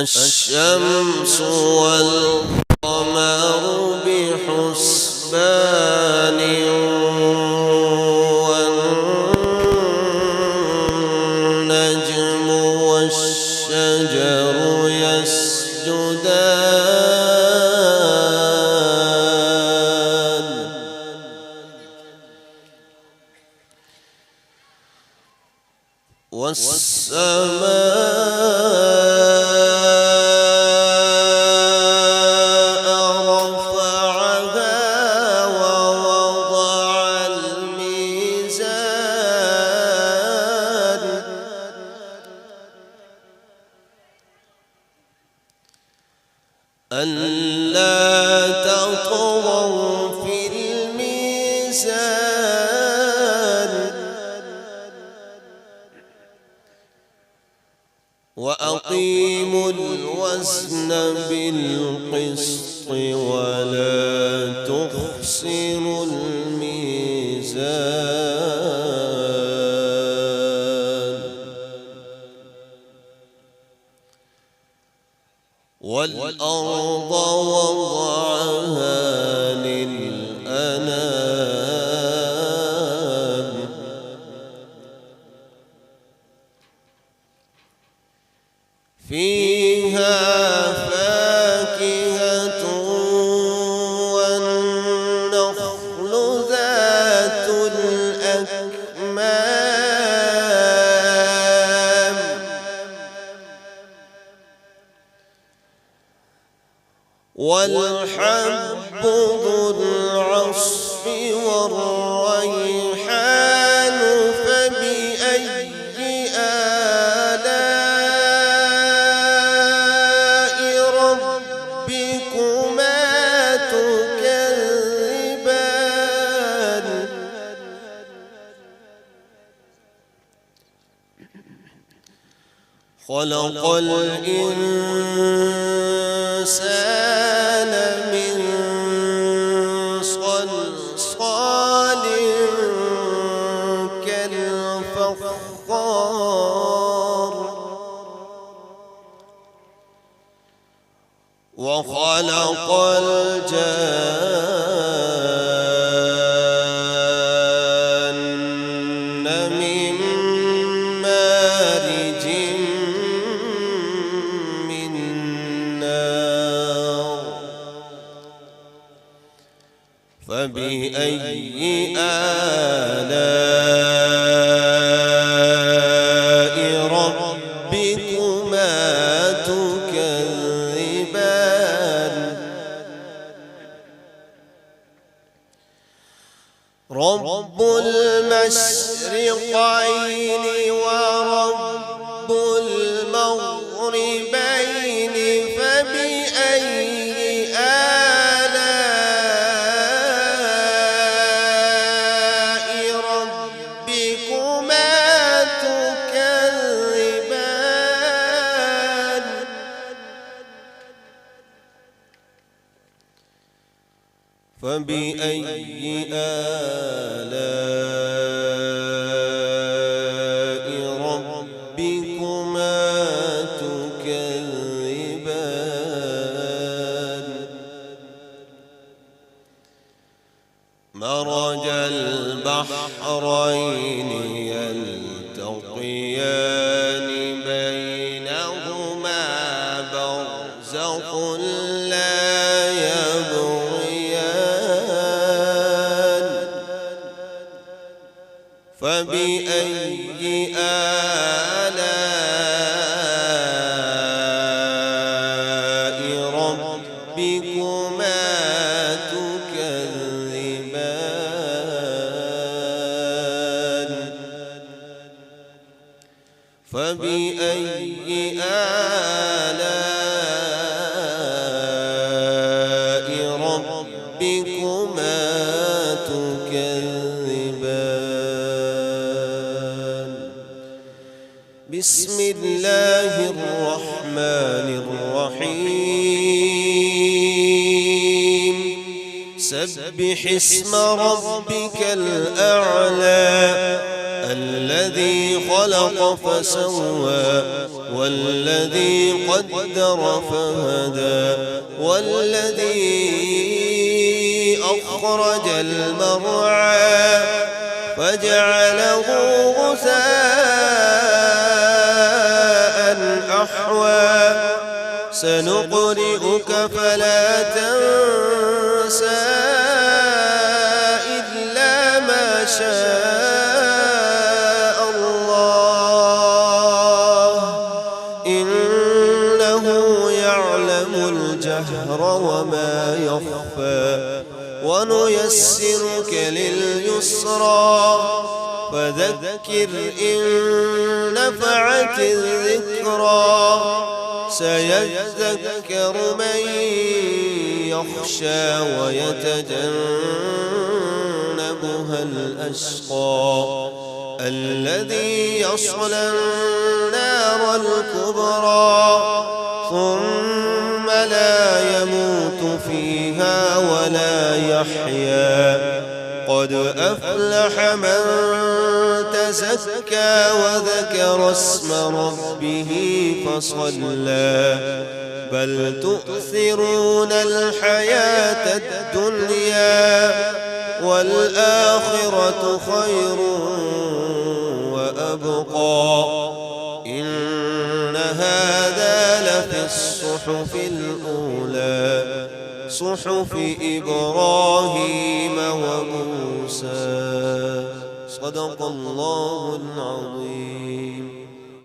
الشمس والقمر بحسبان والنجم والشجر يسجدان والسماء رفعها ووضع الميزان ألا تطغوا في الميزان وأقيموا الوزن بالقسط ولا تخسروا الميزان والأرض وضعها للأنام فيها فاكهة والنخل ذات الأكمام والحب ذو العصف والريحان فبأي آلاء ربكما تكذبان خلق الإنسان من صلصال كالفخار وخلق الجان من مارج من نار فبأي آلاء ربكما تكذبان رب المشرقين ورب المغربين فبأي آلاء ربكما تكذبان فبأي آلاء ربكما تكذبان مرج البحرين يلتقيان بينهما برزخ لا يبغيان فبأي آلاء ربكما تكذبان فبأي آلاء ربكما تكذبان بسم الله الرحمن الرحيم سبح اسم ربك الأعلى الذي خلق فسوى والذي قدر فهدى والذي أخرج المرعى فجعله غثاء أحوى سنقرئك فلا تنسى إلا ما شاء الله إنه يعلم الجهر وما يخفى ونيسرك لليسرى فذكر إن نفعت الذكرى سيذكر من يخشى ويتجنبها الأشقى الذي يصلى النار الكبرى ثم لا يموت فيها ولا يحيا قد أفلح من تزكى وذكر اسم ربه فصلى بل تؤثرون الحياة الدنيا والآخرة خير وأبقى إن هذا لفي الصحف الأولى صحف إبراهيم وموسى صدق الله العظيم.